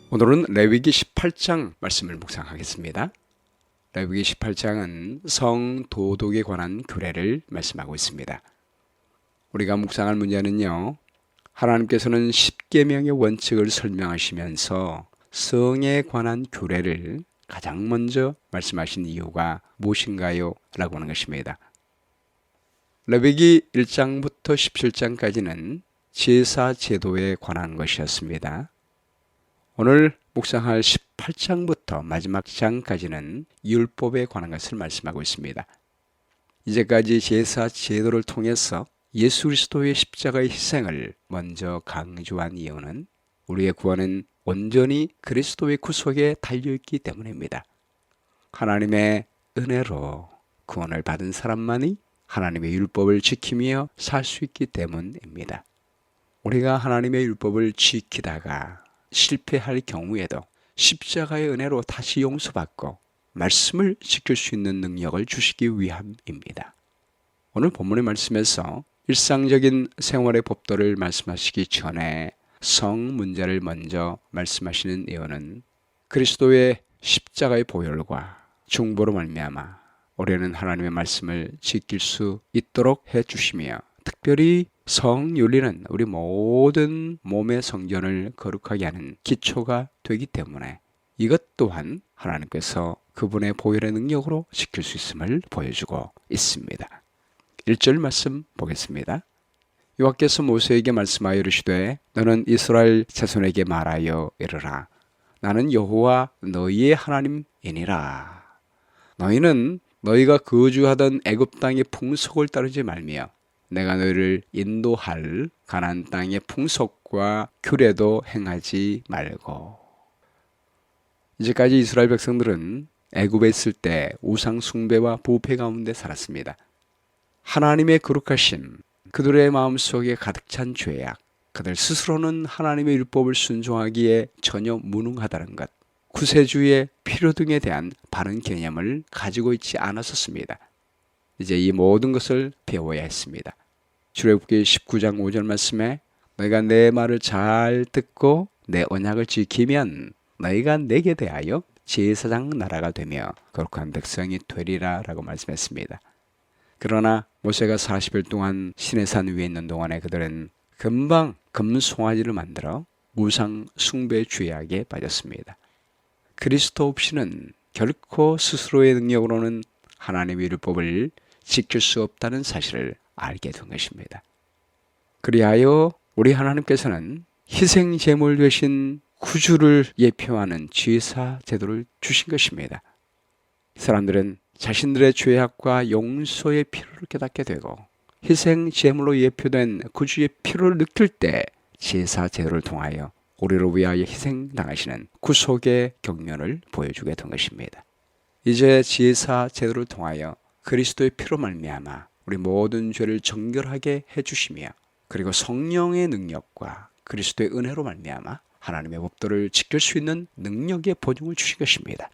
오늘은 레위기 18장 말씀을 묵상하겠습니다. 레위기 18장은 성도덕에 관한 규례를 말씀하고 있습니다. 우리가 묵상할 문제는요, 하나님께서는 십계명의 원칙을 설명하시면서 성에 관한 규례를 가장 먼저 말씀하신 이유가 무엇인가요? 라고 하는 것입니다. 레위기 1장부터 17장까지는 제사 제도에 관한 것이었습니다. 오늘 묵상할 18장부터 마지막 장까지는 율법에 관한 것을 말씀하고 있습니다. 이제까지 제사 제도를 통해서 예수 그리스도의 십자가의 희생을 먼저 강조한 이유는 우리의 구원은 온전히 그리스도의 구속에 달려있기 때문입니다. 하나님의 은혜로 구원을 받은 사람만이 하나님의 율법을 지키며 살 수 있기 때문입니다. 우리가 하나님의 율법을 지키다가 실패할 경우에도 십자가의 은혜로 다시 용서받고 말씀을 지킬 수 있는 능력을 주시기 위함입니다. 오늘 본문의 말씀에서 일상적인 생활의 법도를 말씀하시기 전에 성 문제를 먼저 말씀하시는 이유는 그리스도의 십자가의 보혈과 중보로 말미암아 우리는 하나님의 말씀을 지킬 수 있도록 해주시며, 특별히 성윤리는 우리 모든 몸의 성전을 거룩하게 하는 기초가 되기 때문에 이것 또한 하나님께서 그분의 보혈의 능력으로 지킬 수 있음을 보여주고 있습니다. 1절 말씀 보겠습니다. 여호와께서 모세에게 말씀하여 이르시되 너는 이스라엘 자손에게 말하여 이르라. 나는 여호와 너희의 하나님이니라. 너희는 너희가 거주하던 애굽 땅의 풍속을 따르지 말며 내가 너희를 인도할 가나안 땅의 풍속과 규례도 행하지 말고. 이제까지 이스라엘 백성들은 애굽에 있을 때 우상 숭배와 부패 가운데 살았습니다. 하나님의 거룩하심, 그들의 마음속에 가득 찬 죄악, 그들 스스로는 하나님의 율법을 순종하기에 전혀 무능하다는 것, 구세주의 필요 등에 대한 바른 개념을 가지고 있지 않았었습니다. 이제 이 모든 것을 배워야 했습니다. 출애굽기 19장 5절 말씀에 너희가 내 말을 잘 듣고 내 언약을 지키면 너희가 내게 대하여 제사장 나라가 되며 거룩한 백성이 되리라 라고 말씀했습니다. 그러나 모세가 40일 동안 시내산 위에 있는 동안에 그들은 금방 금송아지를 만들어 우상 숭배 죄악에 빠졌습니다. 그리스도 없이는 결코 스스로의 능력으로는 하나님의 율법을 지킬 수 없다는 사실을 알게 된 것입니다. 그리하여 우리 하나님께서는 희생 제물 대신 구주를 예표하는 제사 제도를 주신 것입니다. 사람들은 자신들의 죄악과 용서의 필요를 깨닫게 되고 희생 제물로 예표된 구주의 필요를 느낄 때 제사 제도를 통하여 우리를 위하여 희생당하시는 구속의 경륜을 보여주게 된 것입니다. 이제 제사 제도를 통하여 그리스도의 피로 말미암아 우리 모든 죄를 정결하게 해주시며, 그리고 성령의 능력과 그리스도의 은혜로 말미암아 하나님의 법도를 지킬 수 있는 능력의 보증을 주신 것입니다.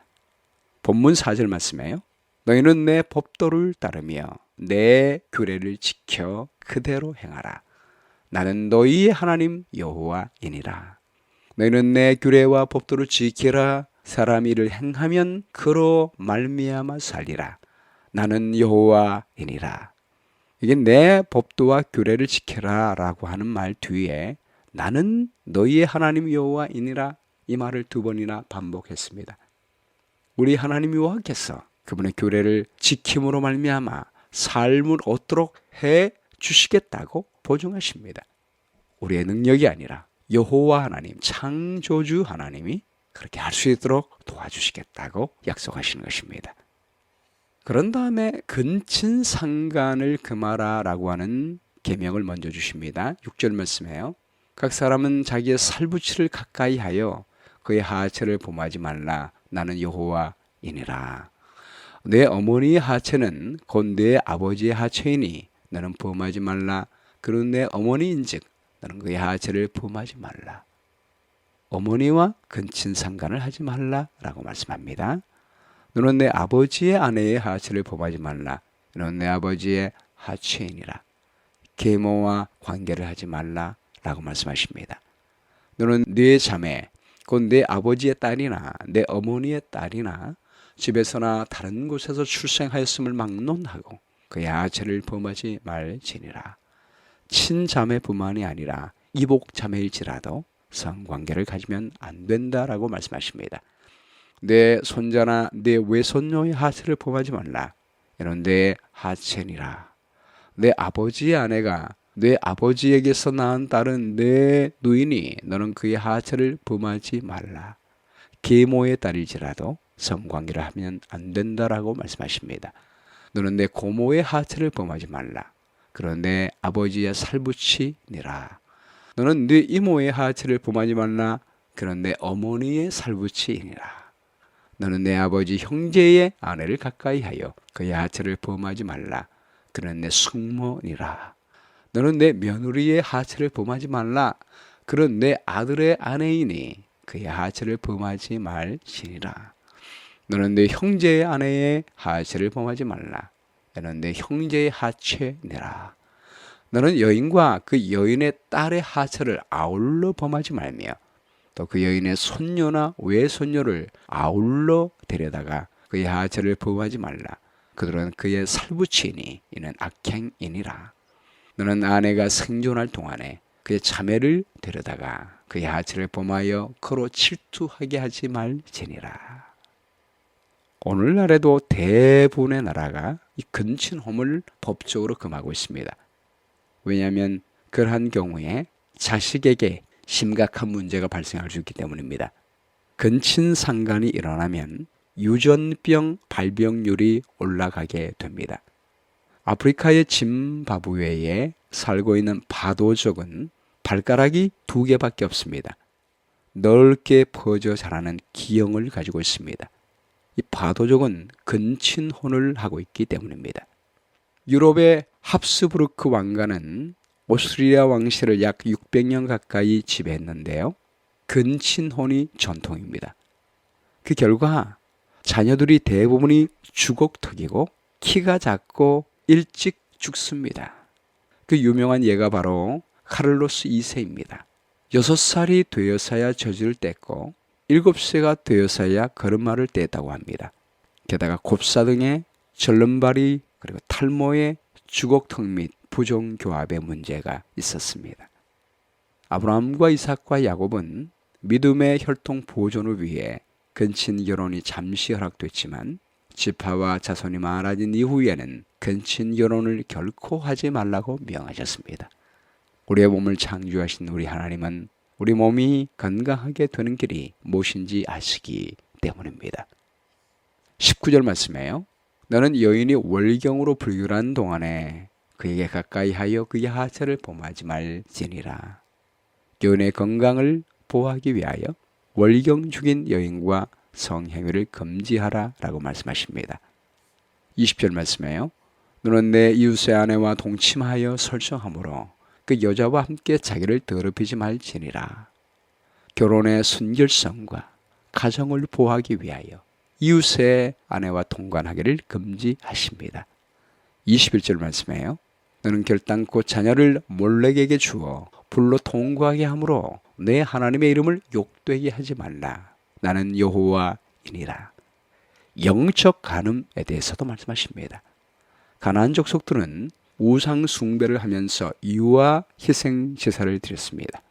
본문 4절 말씀에요. 너희는 내 법도를 따르며 내 규례를 지켜 그대로 행하라. 나는 너희의 하나님 여호와이니라. 너희는 내 규례와 법도를 지키라. 사람 이를 행하면 그로 말미암아 살리라. 나는 여호와이니라. 이게 내 법도와 규례를 지켜라 라고 하는 말 뒤에 나는 너희의 하나님 여호와이니라 이 말을 2번이나 반복했습니다. 우리 하나님 여호와께서 그분의 규례를 지킴으로 말미암아 삶을 얻도록 해 주시겠다고 보증하십니다. 우리의 능력이 아니라 여호와 하나님, 창조주 하나님이 그렇게 할 수 있도록 도와주시겠다고 약속하시는 것입니다. 그런 다음에 근친상간을 금하라 라고 하는 계명을 먼저 주십니다. 6절 말씀해요. 각 사람은 자기의 살부치를 가까이 하여 그의 하체를 범하지 말라. 나는 여호와이니라. 내 어머니의 하체는 곧 내 아버지의 하체이니 너는 범하지 말라. 그런 내 어머니인즉 너는 그의 하체를 범하지 말라. 어머니와 근친상간을 하지 말라라고 말씀합니다. 너는 내 아버지의 아내의 하체를 범하지 말라. 너는 내 아버지의 하체이니라. 계모와 관계를 하지 말라라고 말씀하십니다. 너는 네 자매 곧 내 아버지의 딸이나 내 어머니의 딸이나 집에서나 다른 곳에서 출생하였음을 막론하고 그의 하체를 범하지 말지니라. 친자매뿐만이 아니라 이복자매일지라도 성관계를 가지면 안 된다라고 말씀하십니다. 내 손자나 내 외손녀의 하체를 범하지 말라. 이는 내 하체니라. 내 아버지의 아내가 내 아버지에게서 낳은 딸은 내 누이니 너는 그의 하체를 범하지 말라. 계모의 딸일지라도 성관계를 하면 안 된다라고 말씀하십니다. 너는 내 고모의 하체를 범하지 말라. 그런 내 아버지의 살붙이니라. 너는 네 이모의 하체를 범하지 말라. 그런 내 어머니의 살붙이니라. 너는 내 아버지 형제의 아내를 가까이 하여 그의 하체를 범하지 말라. 그는 내 숙모니라. 너는 내 며느리의 하체를 범하지 말라. 그는 내 아들의 아내이니 그의 하체를 범하지 말지니라. 너는 내 형제의 아내의 하체를 범하지 말라. 너는 내 형제의 하체니라. 너는 여인과 그 여인의 딸의 하체를 아울러 범하지 말며 또 그 여인의 손녀나 외손녀를 아울러 데려다가 그의 하체를 범하지 말라. 그들은 그의 살붙이니 이는 악행이니라. 너는 아내가 생존할 동안에 그의 자매를 데려다가 그의 하체를 범하여 그로 질투하게 하지 말지니라. 오늘날에도 대부분의 나라가 이 근친혼을 법적으로 금하고 있습니다. 왜냐하면 그러한 경우에 자식에게 심각한 문제가 발생할 수 있기 때문입니다. 근친상간이 일어나면 유전병 발병률이 올라가게 됩니다. 아프리카의 짐바브웨에 살고 있는 바도족은 발가락이 2개밖에 없습니다. 넓게 퍼져 자라는 기형을 가지고 있습니다. 이 바도족은 근친혼을 하고 있기 때문입니다. 유럽의 합스부르크 왕가는 오스트리아 왕실을 약 600년 가까이 지배했는데요. 근친혼이 전통입니다. 그 결과 자녀들이 대부분이 주걱턱이고 키가 작고 일찍 죽습니다. 그 유명한 예가 바로 카를로스 2세입니다. 6살이 되어서야 젖을 뗐고 7세가 되어서야 걸음마를 뗐다고 합니다. 게다가 곱사등에 절름발이 그리고 탈모에 주걱턱 및 부종교합의 문제가 있었습니다. 아브라함과 이삭과 야곱은 믿음의 혈통 보존을 위해 근친 결혼이 잠시 허락됐지만 지파와 자손이 많아진 이후에는 근친 결혼을 결코 하지 말라고 명하셨습니다. 우리의 몸을 창조하신 우리 하나님은 우리 몸이 건강하게 되는 길이 무엇인지 아시기 때문입니다. 19절 말씀에요. 너는 여인이 월경으로 불결한 동안에 그에게 가까이 하여 그의 하체를 범하지 말지니라. 여인의 건강을 보호하기 위하여 월경 중인 여인과 성행위를 금지하라 라고 말씀하십니다. 20절 말씀에요. 너는 내 이웃의 아내와 동침하여 설정하므로 그 여자와 함께 자기를 더럽히지 말지니라. 결혼의 순결성과 가정을 보호하기 위하여 이웃의 아내와 통관하기를 금지하십니다. 21절 말씀에요. 너는 결단코 자녀를 몰렉에게 주어 불로 통과하게 하므로 내 하나님의 이름을 욕되게 하지 말라. 나는 여호와이니라. 영적 간음에 대해서도 말씀하십니다. 가나안 족속들은 우상 숭배를 하면서 유아 희생 제사를 드렸습니다.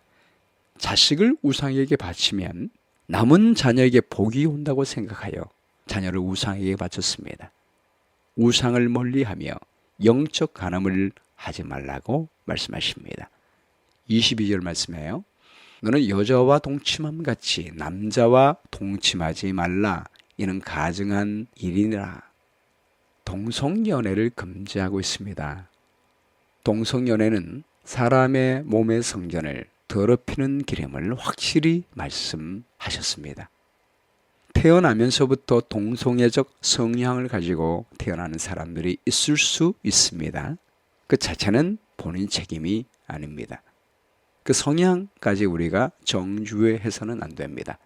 자식을 우상에게 바치면 남은 자녀에게 복이 온다고 생각하여 자녀를 우상에게 바쳤습니다. 우상을 멀리하며 영적 간음을 하지 말라고 말씀하십니다. 22절 말씀에요. 너는 여자와 동침함 같이 남자와 동침하지 말라. 이는 가증한 일이니라. 동성연애를 금지하고 있습니다. 동성연애는 사람의 몸의 성전을 더럽히는 길임을 확실히 말씀하셨습니다. 태어나면서부터 동성애적 성향을 가지고 태어나는 사람들이 있을 수 있습니다. 그 자체는 본인 책임이 아닙니다. 그 성향까지 우리가 정죄해서는 안 됩니다.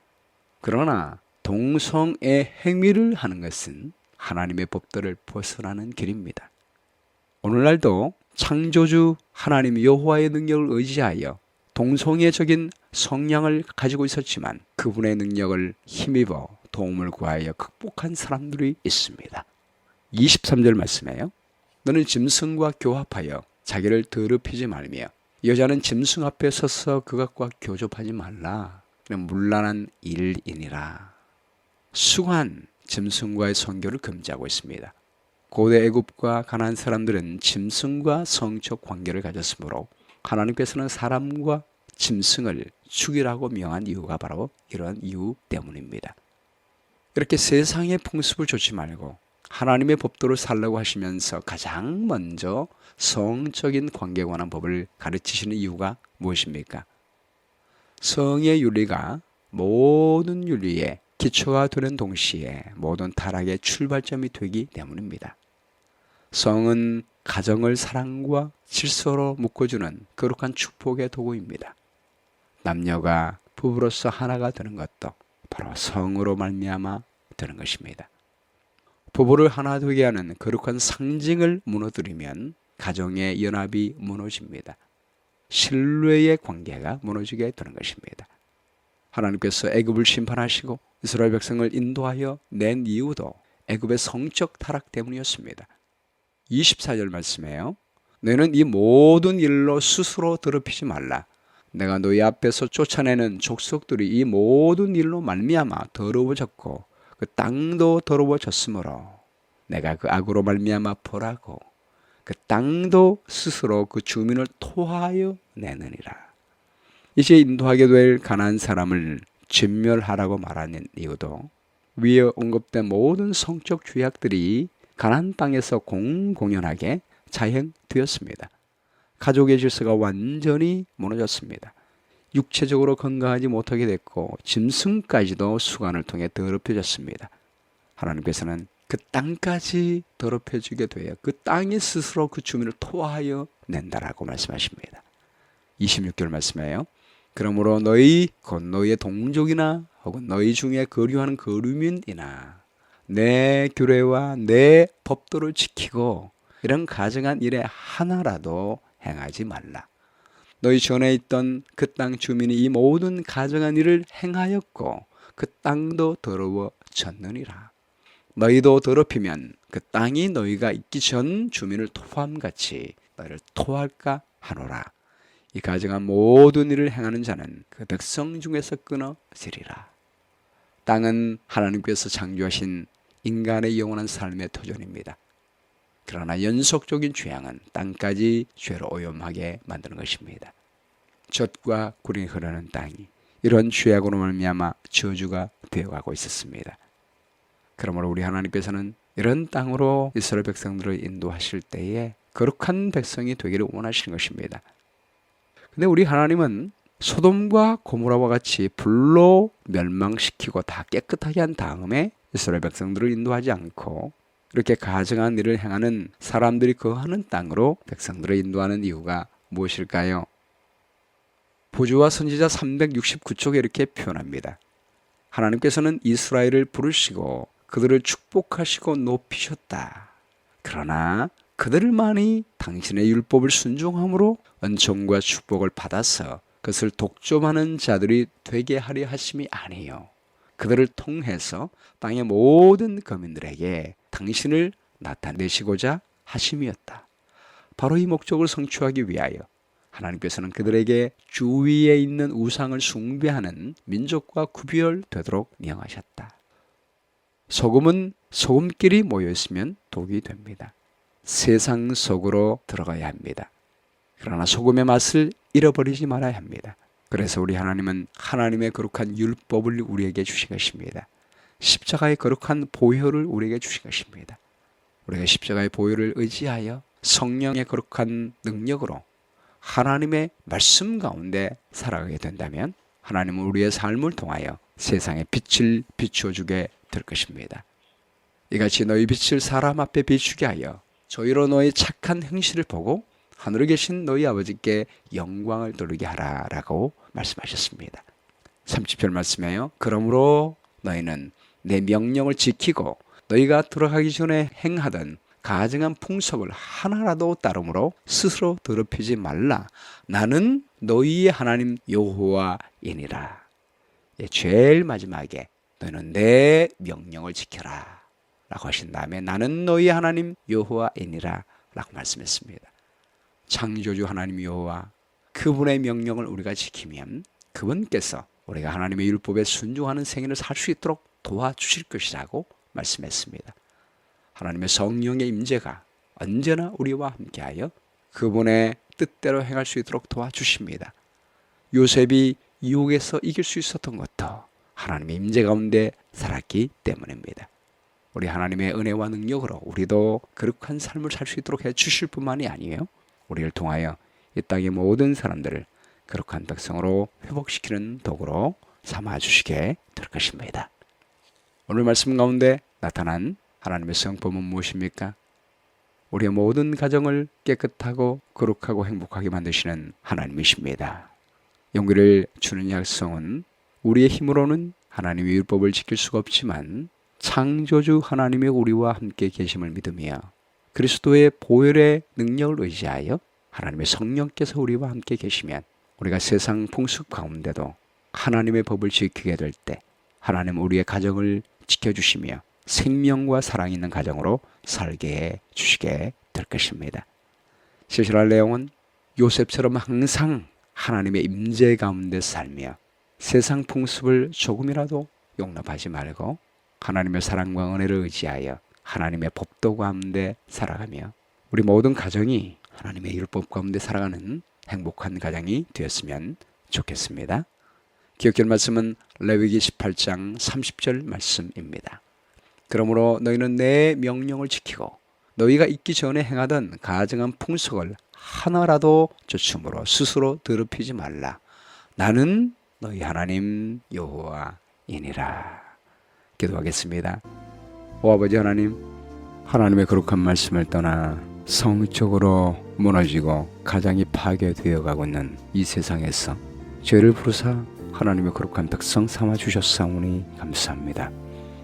그러나 동성애 행위를 하는 것은 하나님의 법도를 벗어나는 길입니다. 오늘날도 창조주 하나님 여호와의 능력을 의지하여 동성애적인 성량을 가지고 있었지만 그분의 능력을 힘입어 도움을 구하여 극복한 사람들이 있습니다. 23절 말씀에요. 너는 짐승과 교합하여 자기를 더럽히지 말며 여자는 짐승 앞에 서서 그것과 교접하지 말라. 문란한 일이니라. 수고한 짐승과의 성교를 금지하고 있습니다. 고대 애굽과 가나안 사람들은 짐승과 성적 관계를 가졌으므로 하나님께서는 사람과 짐승을 죽이라고 명한 이유가 바로 이러한 이유 때문입니다. 이렇게 세상의 풍습을 좇지 말고 하나님의 법도를 살라고 하시면서 가장 먼저 성적인 관계에 관한 법을 가르치시는 이유가 무엇입니까? 성의 윤리가 모든 윤리의 기초가 되는 동시에 모든 타락의 출발점이 되기 때문입니다. 성은 가정을 사랑과 질서로 묶어주는 거룩한 축복의 도구입니다. 남녀가 부부로서 하나가 되는 것도 바로 성으로 말미암아 되는 것입니다. 부부를 하나 되게 하는 거룩한 상징을 무너뜨리면 가정의 연합이 무너집니다. 신뢰의 관계가 무너지게 되는 것입니다. 하나님께서 애굽을 심판하시고 이스라엘 백성을 인도하여 낸 이유도 애굽의 성적 타락 때문이었습니다. 24절 말씀에요. 너희는 이 모든 일로 스스로 더럽히지 말라. 내가 너희 앞에서 쫓아내는 족속들이 이 모든 일로 말미암아 더러워졌고 그 땅도 더러워졌으므로 내가 그 악으로 말미암아 벌하고 그 땅도 스스로 그 주민을 토하여 내느니라. 이제 인도하게 될 가나안 사람을 진멸하라고 말하는 이유도 위에 언급된 모든 성적 죄악들이 가나안 땅에서 공공연하게 자행되었습니다. 가족의 질서가 완전히 무너졌습니다. 육체적으로 건강하지 못하게 됐고 짐승까지도 수간을 통해 더럽혀졌습니다. 하나님께서는 그 땅까지 더럽혀지게 되어 그 땅이 스스로 그 주민을 토하여 낸다라고 말씀하십니다. 26절 말씀이에요. 그러므로 너희 곧 너희의 동족이나 혹은 너희 중에 거류하는 거류민이나 내 규례와 내 법도를 지키고 이런 가증한 일에 하나라도 행하지 말라. 너희 전에 있던 그 땅 주민이 이 모든 가증한 일을 행하였고 그 땅도 더러워졌느니라. 너희도 더럽히면 그 땅이 너희가 있기 전 주민을 토함같이 너희를 토할까 하노라. 이 가증한 모든 일을 행하는 자는 그 백성 중에서 끊어지리라. 땅은 하나님께서 창조하신 인간의 영원한 삶의 터전입니다. 그러나 연속적인 죄악은 땅까지 죄로 오염하게 만드는 것입니다. 젖과 꿀이 흐르는 땅이 이런 죄악으로 말미암아 저주가 되어가고 있었습니다. 그러므로 우리 하나님께서는 이런 땅으로 이스라엘 백성들을 인도하실 때에 거룩한 백성이 되기를 원하시는 것입니다. 근데 우리 하나님은 소돔과 고모라와 같이 불로 멸망시키고 다 깨끗하게 한 다음에 이스라엘 백성들을 인도하지 않고 이렇게 가증한 일을 행하는 사람들이 거하는 땅으로 백성들을 인도하는 이유가 무엇일까요? 보주와 선지자 369쪽에 이렇게 표현합니다. 하나님께서는 이스라엘을 부르시고 그들을 축복하시고 높이셨다. 그러나 그들만이 당신의 율법을 순종함으로 은총과 축복을 받아서 그것을 독점하는 자들이 되게 하려 하심이 아니에요. 그들을 통해서 땅의 모든 거민들에게 당신을 나타내시고자 하심이었다. 바로 이 목적을 성취하기 위하여 하나님께서는 그들에게 주위에 있는 우상을 숭배하는 민족과 구별되도록 명하셨다. 소금은 소금끼리 모여있으면 독이 됩니다. 세상 속으로 들어가야 합니다. 그러나 소금의 맛을 잃어버리지 말아야 합니다. 그래서 우리 하나님은 하나님의 거룩한 율법을 우리에게 주신 것입니다. 십자가의 거룩한 보혈을 우리에게 주신 것입니다. 우리가 십자가의 보혈을 의지하여 성령의 거룩한 능력으로 하나님의 말씀 가운데 살아가게 된다면 하나님은 우리의 삶을 통하여 세상에 빛을 비추어주게 될 것입니다. 이같이 너희 빛을 사람 앞에 비추게 하여 저희로 너희 착한 행실을 보고 하늘에 계신 너희 아버지께 영광을 돌리게 하라라고 말씀하셨습니다. 30절 말씀에요. 그러므로 너희는 내 명령을 지키고 너희가 들어가기 전에 행하던 가증한 풍속을 하나라도 따름으로 스스로 더럽히지 말라. 나는 너희의 하나님 여호와이니라. 제일 마지막에 너는 내 명령을 지켜라 라고 하신 다음에 나는 너희의 하나님 여호와이니라 라고 말씀했습니다. 창조주 하나님 여호와, 그분의 명령을 우리가 지키면 그분께서 우리가 하나님의 율법에 순종하는 생애를 살 수 있도록 도와주실 것이라고 말씀했습니다. 하나님의 성령의 임재가 언제나 우리와 함께하여 그분의 뜻대로 행할 수 있도록 도와주십니다. 요셉이 유혹에서 이길 수 있었던 것도 하나님의 임재 가운데 살았기 때문입니다. 우리 하나님의 은혜와 능력으로 우리도 거룩한 삶을 살 수 있도록 해주실 뿐만이 아니에요, 우리를 통하여 이 땅의 모든 사람들을 거룩한 백성으로 회복시키는 도구로 삼아주시게 될 것입니다. 오늘 말씀 가운데 나타난 하나님의 성품은 무엇입니까? 우리의 모든 가정을 깨끗하고 거룩하고 행복하게 만드시는 하나님이십니다. 용기를 주는 약속은 우리의 힘으로는 하나님의 율법을 지킬 수가 없지만 창조주 하나님의 우리와 함께 계심을 믿으며 그리스도의 보혈의 능력을 의지하여 하나님의 성령께서 우리와 함께 계시면 우리가 세상 풍습 가운데도 하나님의 법을 지키게 될 때 하나님 우리의 가정을 지켜주시며 생명과 사랑이 있는 가정으로 살게 해 주시게 될 것입니다. 실실할 내용은 요셉처럼 항상 하나님의 임재 가운데 살며 세상 풍습을 조금이라도 용납하지 말고 하나님의 사랑과 은혜를 의지하여 하나님의 법도 가운데 살아가며 우리 모든 가정이 하나님의 율법 가운데 살아가는 행복한 가정이 되었으면 좋겠습니다. 기억할 말씀은 레위기 18장 30절 말씀입니다. 그러므로 너희는 내 명령을 지키고 너희가 있기 전에 행하던 가증한 풍속을 하나라도 조춤으로 스스로 더럽히지 말라. 나는 너희 하나님 여호와이니라. 기도하겠습니다. 오 아버지 하나님, 하나님의 거룩한 말씀을 떠나 성적으로 무너지고 가정이 파괴되어 가고 있는 이 세상에서 죄를 부르사 하나님의 거룩한 백성 삼아 주셨사오니 감사합니다.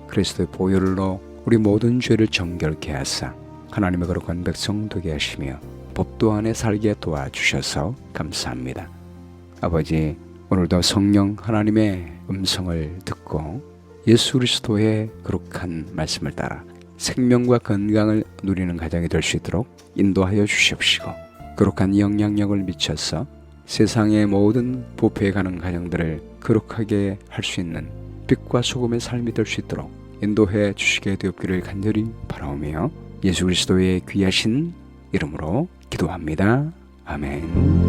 그리스도의 보혈로 우리 모든 죄를 정결케 하사 하나님의 거룩한 백성 되게 하시며 법도 안에 살게 도와주셔서 감사합니다. 아버지, 오늘도 성령 하나님의 음성을 듣고 예수 그리스도의 거룩한 말씀을 따라 생명과 건강을 누리는 가정이 될 수 있도록 인도하여 주시옵시고 거룩한 영향력을 미쳐서 세상의 모든 부패에 가는 가정들을 거룩하게 할 수 있는 빛과 소금의 삶이 될 수 있도록 인도해 주시게 되옵기를 간절히 바라오며 예수 그리스도의 귀하신 이름으로 기도합니다. 아멘.